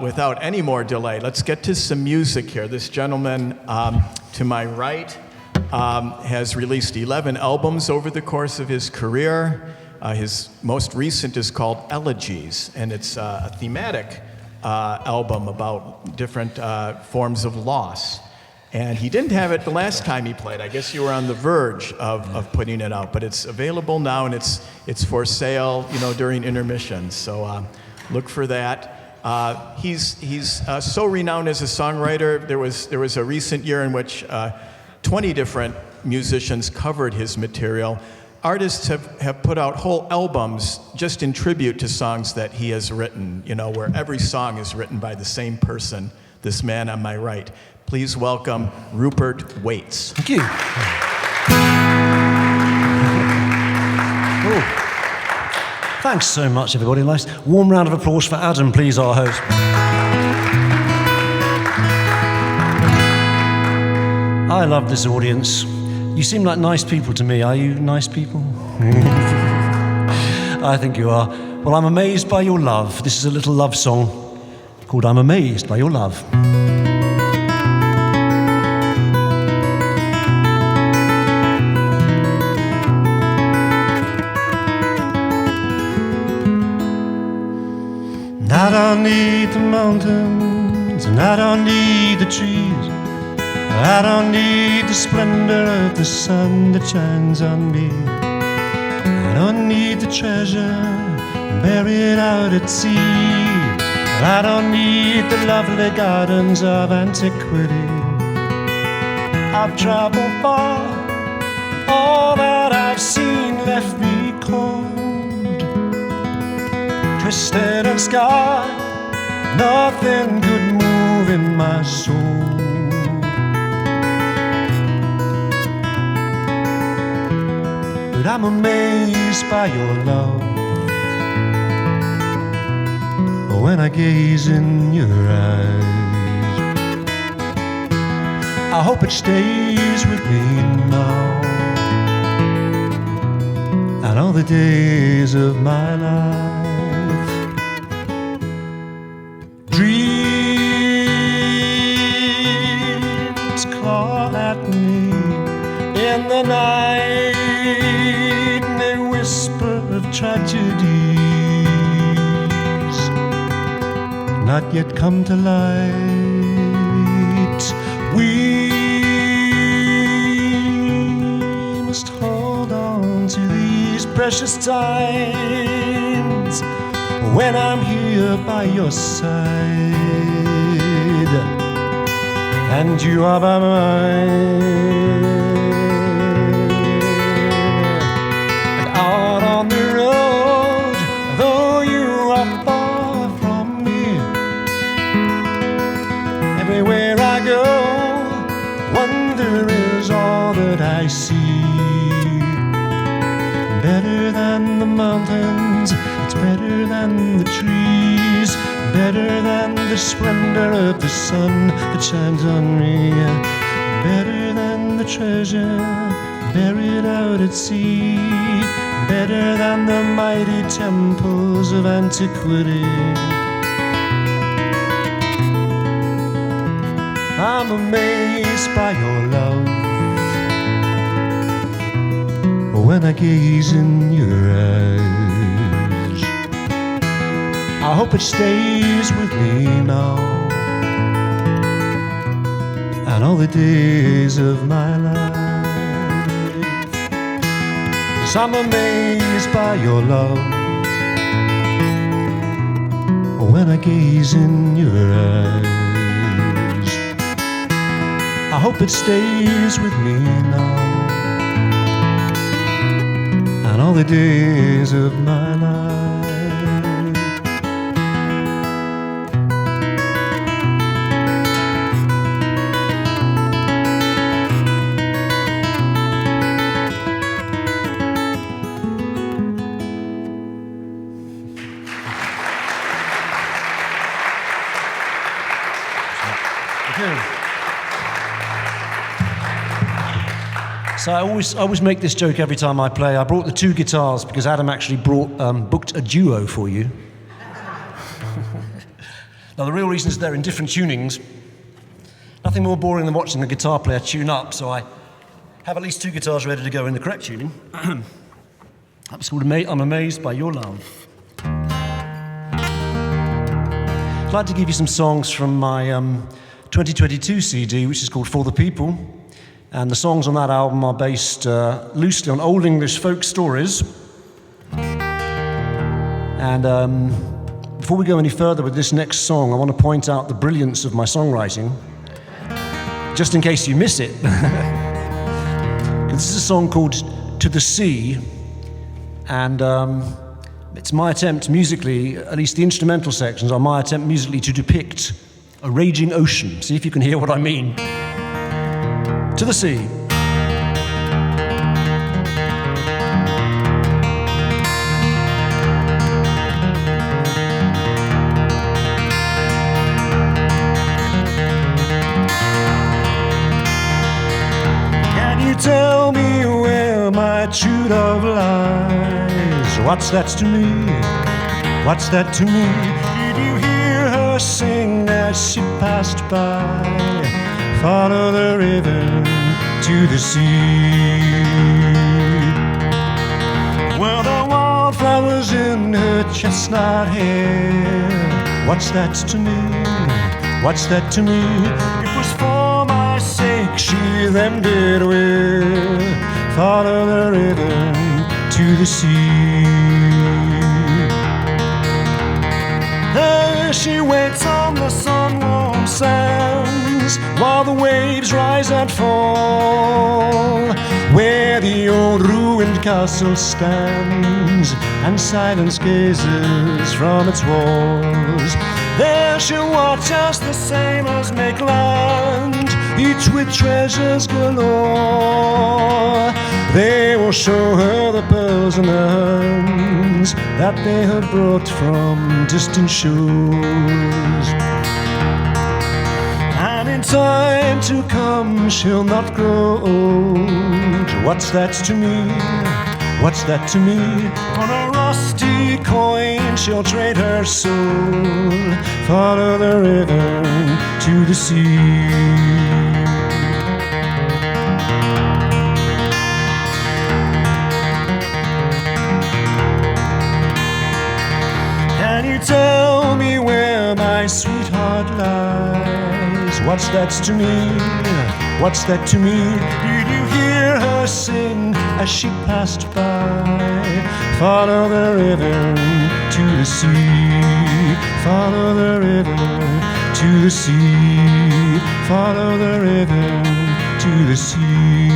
without any more delay, let's get to some music here. This gentleman to my right has released 11 albums over the course of his career. His most recent is called Elegies, and it's a thematic album about different forms of loss. And he didn't have it the last time he played. I guess you were on the verge of putting it out, but it's available now, and it's for sale, during intermissions. So look for that. He's so renowned as a songwriter. There was a recent year in which 20 different musicians covered his material. Artists have put out whole albums just in tribute to songs that he has written, where every song is written by the same person, this man on my right. Please welcome Rupert WATES. Thank you. Oh. Thanks so much, everybody. Nice warm round of applause for Adam, please, our host. I love this audience. You seem like nice people to me. Are you nice people? I think you are. Well, I'm amazed by your love. This is a little love song called I'm Amazed by Your Love. I don't need the mountains, and I don't need the trees. I don't need the splendor of the sun that shines on me. I don't need the treasure buried out at sea. I don't need the lovely gardens of antiquity. I've traveled far, all that I've seen left me cold, twisted and scarred, nothing could move in my soul. But I'm amazed by your love. When I gaze in your eyes, I hope it stays with me now and all the days of my life. Dreams claw at me in the night, and they whisper of tragedies not yet come to light. We must hold on to these precious times when I'm here by your side and you are by mine. And out on the road, though you are far from me, everywhere I go, wonder is all that I see. Better than the mountains, it's better than the trees, better than the splendor of the sun that shines on me, better than the treasure buried out at sea, better than the mighty temples of antiquity. I'm amazed by your love. When I gaze in your eyes, I hope it stays with me now and all the days of my life. 'Cause I'm amazed by your love. When I gaze in your eyes, I hope it stays with me now and all the days of my life. So I always make this joke every time I play. I brought the two guitars because Adam actually booked a duo for you. Now, the real reason is they're in different tunings. Nothing more boring than watching a guitar player tune up, so I have at least 2 guitars ready to go in the correct tuning. That was called I'm Amazed by Your Love. I'd like to give you some songs from my 2022 CD, which is called For the People. And the songs on that album are based loosely on old English folk stories. And before we go any further with this next song, I want to point out the brilliance of my songwriting, just in case you miss it. This is a song called To the Sea, and it's my attempt musically, at least the instrumental sections are my attempt musically to depict a raging ocean. See if you can hear what I mean. To the sea. Can you tell me where my true love lies? What's that to me? What's that to me? Did you hear her sing as she passed by? Follow the river to the sea. Were the wildflowers in her chestnut hair? What's that to me? What's that to me? It was for my sake she then did will follow the river to the sea. There she waits on the sun-warmed sands while the waves rise and fall, where the old ruined castle stands and silence gazes from its walls. There she'll watch us the sailors make land, each with treasures galore. They will show her the pearls in their hands that they have brought from distant shores. And in time to come she'll not grow old. What's that to me? What's that to me? On a rusty coin she'll trade her soul. Follow the river to the sea. Can you tell me where my sweetheart lies? What's that to me? What's that to me? Did you hear her sing as she passed by? Follow the river to the sea. Follow the river to the sea. Follow the river to the sea.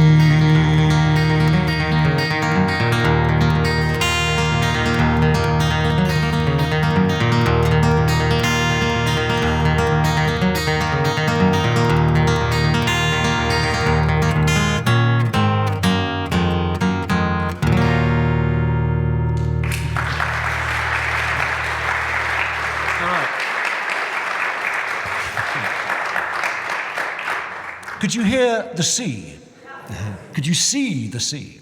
Could you hear the sea? Could you see the sea?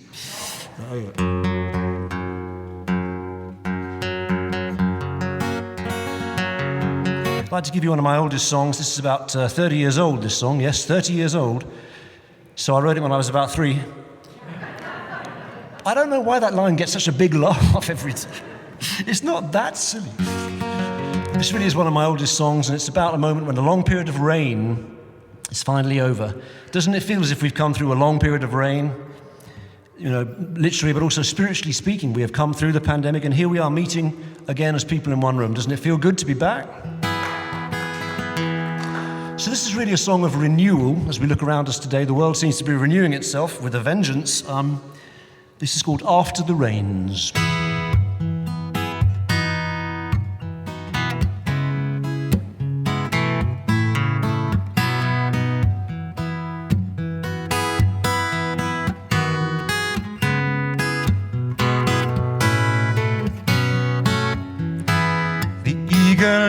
I'd like to give you one of my oldest songs. This is about 30 years old, this song. Yes, 30 years old. So I wrote it when I was about 3. I don't know why that line gets such a big laugh every time. It's not that silly. This really is one of my oldest songs, and it's about a moment when a long period of rain is finally over. Doesn't it feel as if we've come through a long period of rain? You know, literally, but also spiritually speaking, we have come through the pandemic, and here we are meeting again as people in one room. Doesn't it feel good to be back? So this is really a song of renewal. As we look around us today, the world seems to be renewing itself with a vengeance. This is called After the Rains.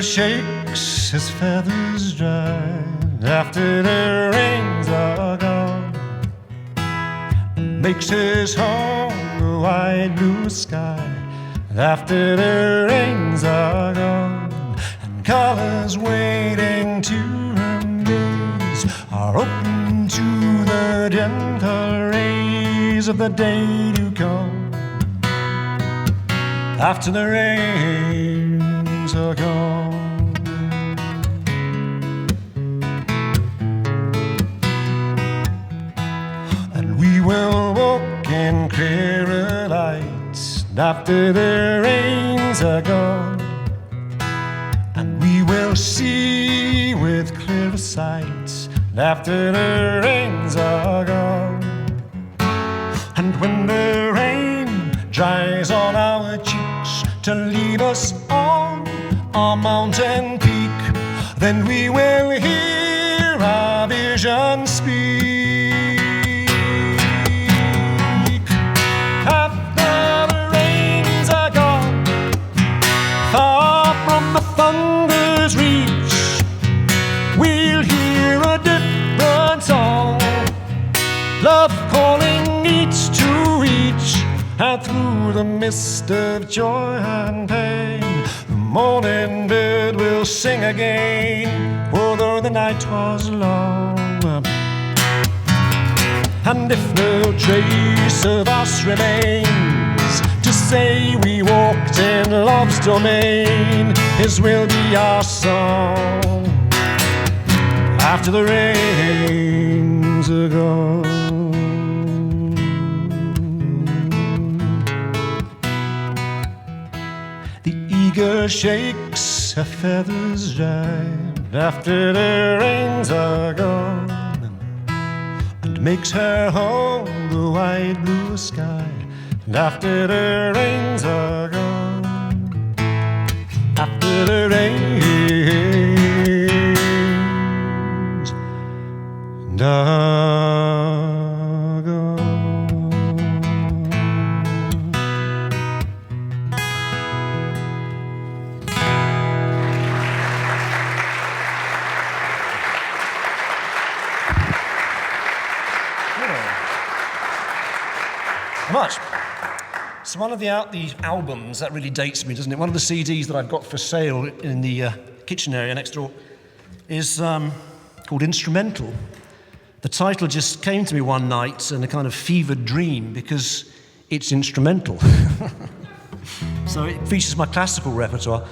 Shakes his feathers dry after the rains are gone, makes his home the wide blue sky after the rains are gone, and colors waiting to amaze are open to the gentle rays of the day to come after the rains are gone. And we will walk in clearer lights after the rains are gone. And we will see with clearer sight after the rains are gone. And when the rain dries on our cheeks to lead us on our mountain peak, then we will hear our vision speak. After the rains are gone, far from the thunder's reach, we'll hear a different song, love calling each to each. And through the mist of joy and pain, the morning bird will sing again, although the night was long. And if no trace of us remains to say we walked in love's domain, his will be our song after the rains are gone. The eagle shakes her feathers dry after the rains are gone, and makes her home the wide blue sky. And after the rains are gone, after the rains are gone. Much. So one of the albums, that really dates me, doesn't it? One of the CDs that I've got for sale in the kitchen area next door is called Instrumental. The title just came to me one night in a kind of fevered dream because it's instrumental. So it features my classical repertoire.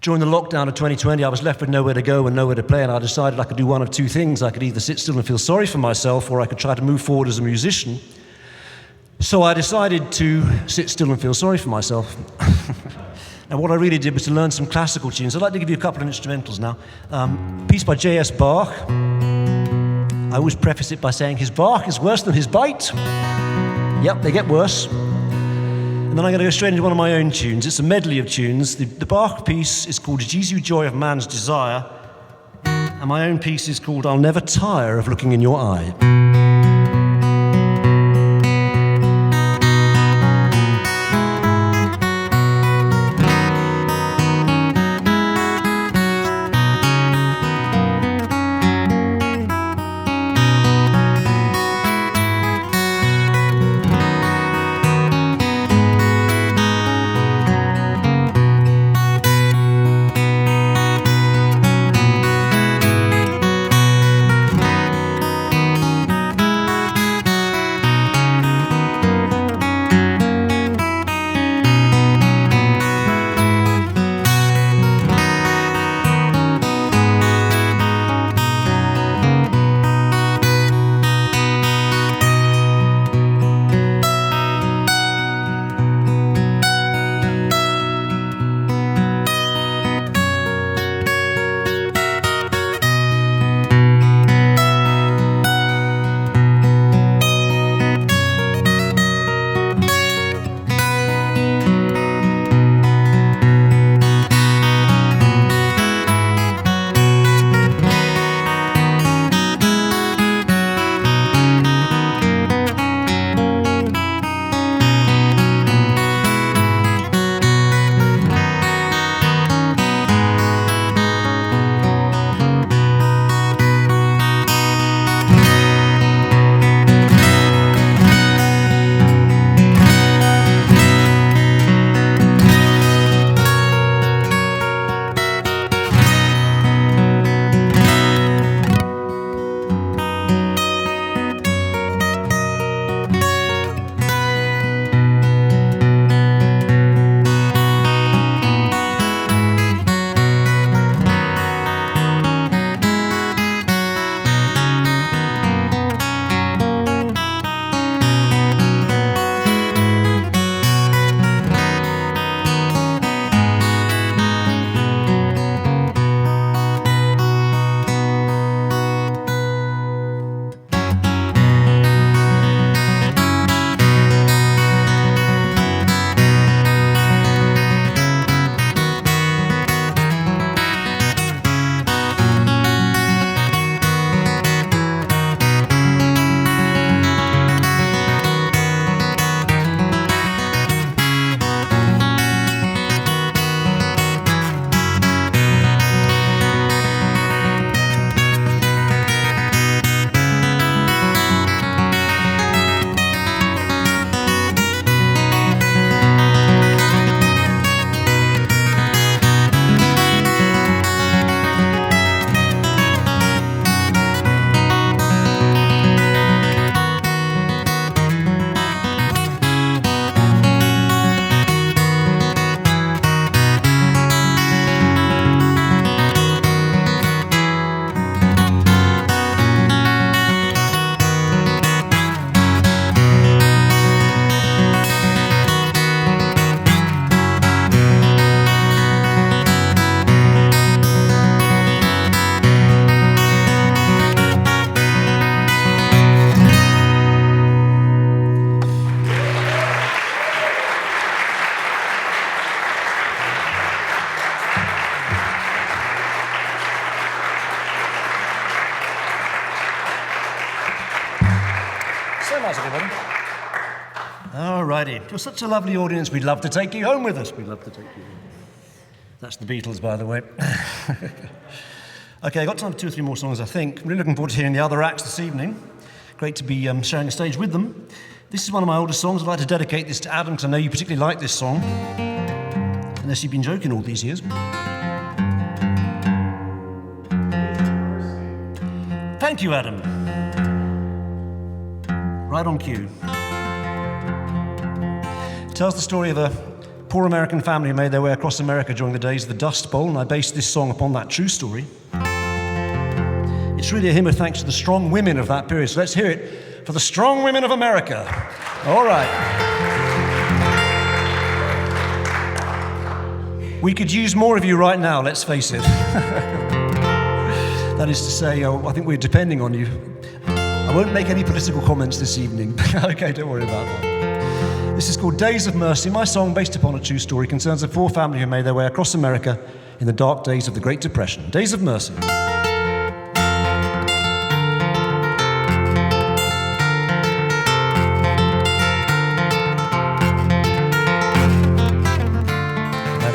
During the lockdown of 2020, I was left with nowhere to go and nowhere to play, and I decided I could do one of two things. I could either sit still and feel sorry for myself, or I could try to move forward as a musician. So I decided to sit still and feel sorry for myself. And what I really did was to learn some classical tunes. I'd like to give you a couple of instrumentals now. A piece by J.S. Bach. I always preface it by saying his bark is worse than his bite. Yep, they get worse. And then I'm going to go straight into one of my own tunes. It's a medley of tunes. The Bach piece is called Jesu Joy of Man's Desire, and my own piece is called I'll Never Tire of Looking in Your Eye. already. You're such a lovely audience. We'd love to take you home with us. We'd love to take you home. That's the Beatles, by the way. Okay, I've got time for 2 or 3 more songs, I think. Really looking forward to hearing the other acts this evening. Great to be sharing a stage with them. This is one of my older songs. I'd like to dedicate this to Adam, because I know you particularly like this song. Unless you've been joking all these years. Thank you, Adam. Right on cue. It tells the story of a poor American family who made their way across America during the days of the Dust Bowl, and I based this song upon that true story. It's really a hymn of thanks to the strong women of that period, so let's hear it for the strong women of America. All right. We could use more of you right now, let's face it. That is to say, I think we're depending on you. I won't make any political comments this evening. Okay, don't worry about that. This is called Days of Mercy. My song, based upon a true story, concerns a poor family who made their way across America in the dark days of the Great Depression. Days of Mercy.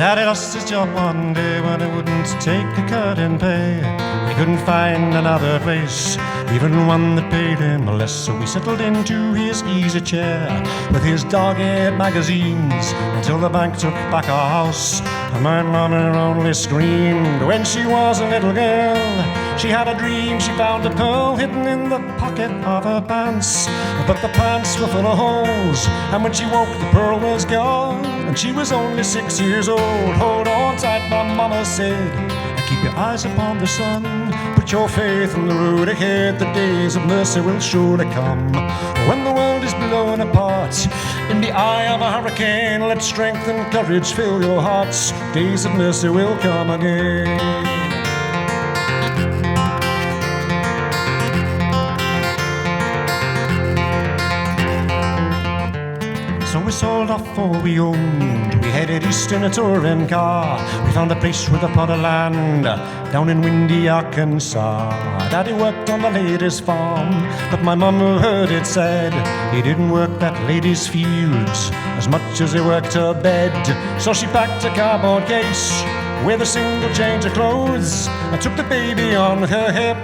Daddy lost his job one day when he wouldn't take a cut in pay. He couldn't find another place, even one that paid him less. So he settled into his easy chair with his dog-eared magazines until the bank took back our house. And my mama only screamed when she was a little girl. She had a dream, she found a pearl hidden in the pocket of her pants. But the pants were full of holes, and when she woke the pearl was gone. And she was only 6 years old. Hold on tight, my mama said, and keep your eyes upon the sun. Put your faith in the road ahead. The days of mercy will surely come. When the world is blown apart in the eye of a hurricane, let strength and courage fill your hearts. Days of mercy will come again. So we sold off all we owned. We headed east in a touring car. We found a place with a plot of land down in windy Arkansas. Daddy worked on the lady's farm, but my mum heard it said he didn't work that lady's fields as much as he worked her bed. So she packed a cardboard case with a single change of clothes and took the baby on her hip.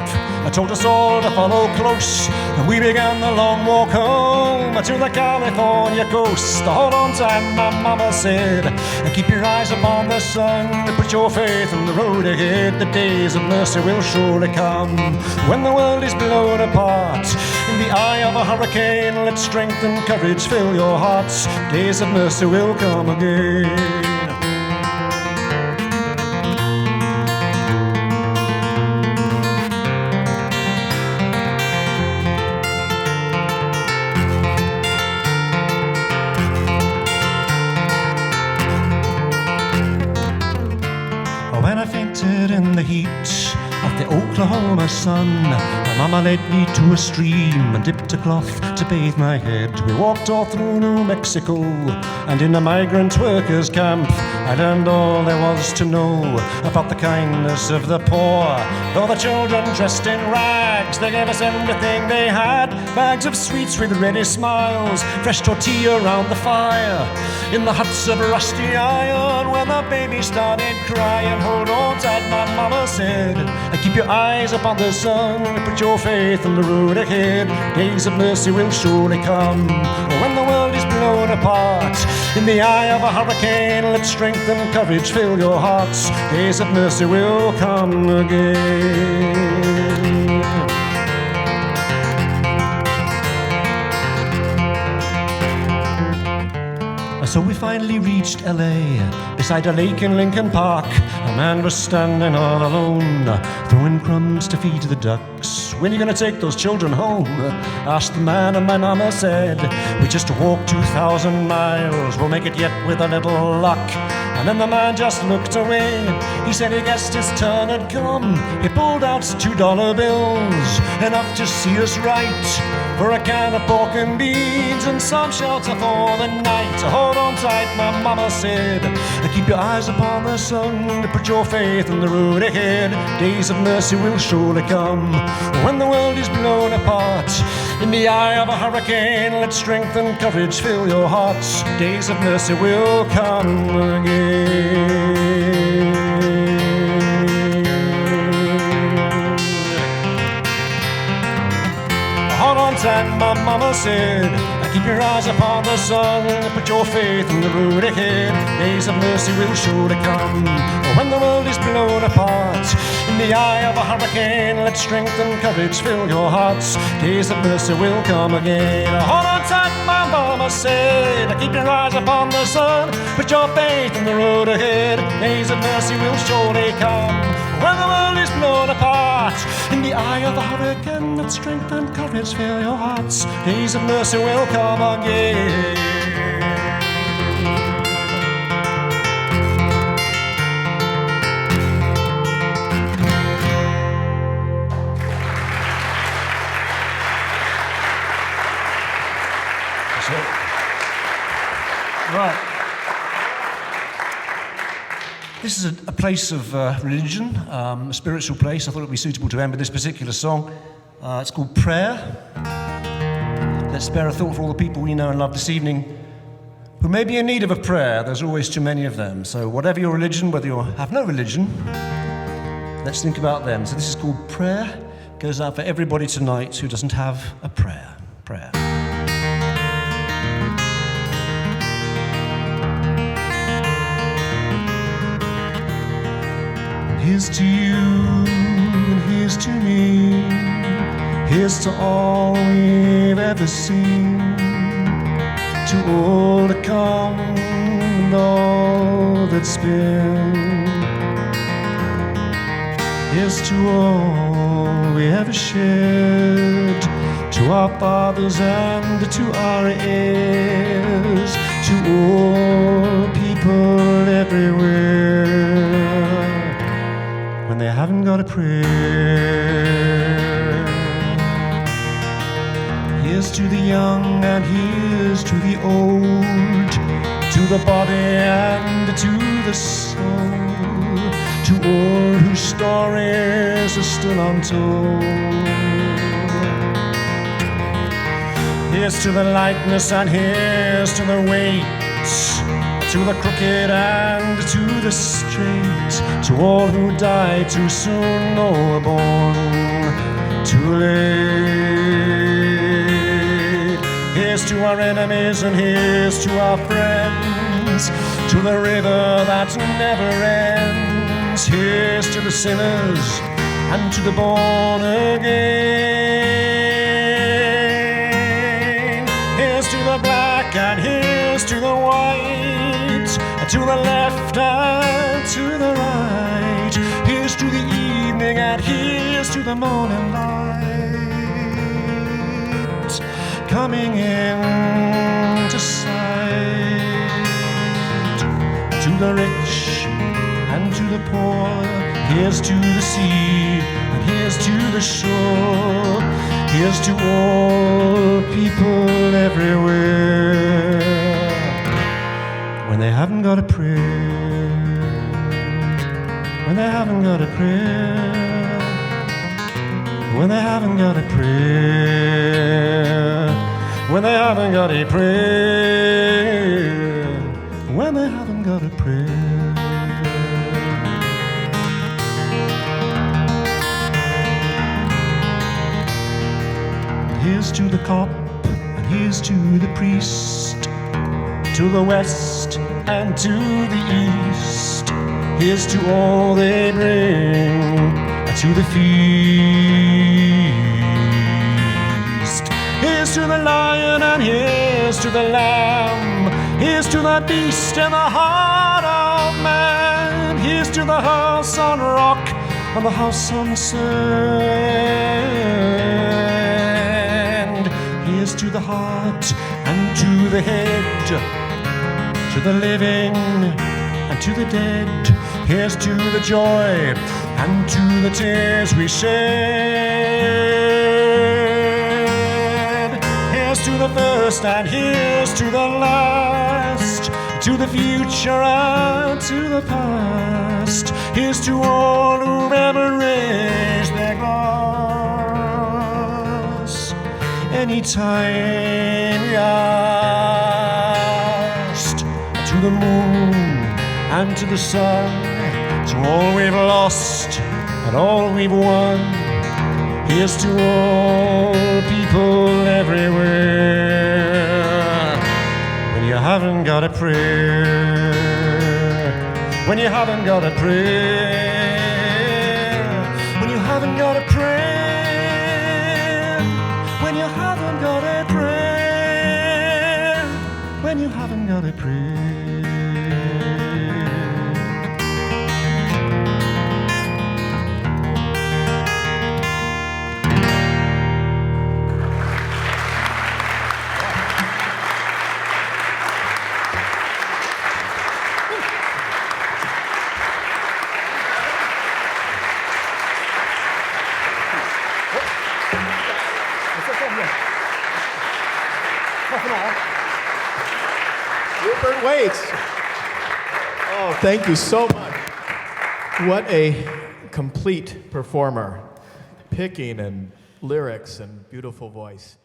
I told us all to follow close, and we began the long walk home to the California coast. Hold on tight, my mama said, and keep your eyes upon the sun. Put your faith in the road ahead. The days of mercy will surely come. When the world is blown apart in the eye of a hurricane, let strength and courage fill your hearts. Days of mercy will come again. When I fainted in the heat of the Oklahoma sun, my mama led me to a stream and dipped a cloth to bathe my head. We walked all through New Mexico, and in a migrant workers' camp I learned all there was to know about the kindness of the poor. Though the children dressed in rags, they gave us everything they had. Bags of sweets with ready smiles, fresh tortilla around the fire, in the huts of rusty iron. When the baby started crying, hold on tight, my mama said, and keep your eyes upon the sun. Put your faith in the road ahead. Days of mercy will surely come. When the world is blown apart in the eye of a hurricane, let strength and courage fill your hearts. Days of mercy will come again. So we finally reached LA, beside a lake in Lincoln Park. A man was standing all alone, throwing crumbs to feed the ducks. When are you gonna take those children home? Asked the man, and my mama said, we just walked 2,000 miles, we'll make it yet with a little luck. And then the man just looked away. He said he guessed his turn had come. He pulled out $2 bills, enough to see us right, for a can of pork and beans and some shelter for the night. Hold on tight, my mama said, and keep your eyes upon the sun. Put your faith in the road ahead. Days of mercy will surely come. When the world is blown apart In the eye of a hurricane, let strength and courage fill your hearts. Days of mercy will come again. Hold on tight, my mama said. Keep your eyes upon the sun, put your faith in the road ahead. Days of mercy will surely come when the world is blown apart. In the eye of a hurricane, let strength and courage fill your hearts. Days of mercy will come again. Hold on tight, my mama said. Keep your eyes upon the sun, put your faith in the road ahead. Days of mercy will surely come when the world is blown apart. In the eye of a hurricane, let strength and courage fill your hearts. Days of mercy will come again. That's it. Right. This is a place of religion, a spiritual place. I thought it would be suitable to end with this particular song. It's called Prayer. Let's spare a thought for all the people we know and love this evening who may be in need of a prayer. There's always too many of them. So whatever your religion, whether you have no religion, let's think about them. So this is called Prayer. It goes out for everybody tonight who doesn't have a prayer. Prayer. Here's to you, and here's to me. Here's to all we've ever seen. To all to come and all that's been. Here's to all we ever shared. To our fathers and to our heirs. To all people everywhere. When they haven't got a prayer. Here's to the young and here's to the old. To the body and to the soul. To all whose stories are still untold. Here's to the likeness and here's to the weight. To the crooked and to the straight. To all who die too soon or born too late. Here's to our enemies and here's to our friends. To the river that never ends. Here's to the sinners and to the born again. Here's to the black and here's to the white. To the left and to the right. Here's to the evening and here's to the morning light. Coming in to sight. To the rich and to the poor. Here's to the sea and here's to the shore. Here's to all people everywhere. When they haven't got a prayer. When they haven't got a prayer. When they haven't got a prayer. When they haven't got a prayer. When they haven't got a prayer. Here's to the cop and here's to the priest. To the west and to the east. Here's to all they bring to the feast. Here's to the lion and here's to the lamb. Here's to the beast in the heart of man. Here's to the house on rock and the house on sand. Here's to the heart and to the head. To the living and to the dead. Here's to the joy and to the tears we shed. Here's to the first and here's to the last. To the future and to the past. Here's to all who've ever raised their glass. anytime we asked. To the moon and to the sun, to all we've lost and all we've won. Here's to all people everywhere. When you haven't got a prayer, when you haven't got a prayer, when you haven't got a prayer, when you haven't got a prayer, when you haven't got a prayer. Rupert Wates. Oh, thank you so much. What a complete performer. Picking and lyrics and beautiful voice.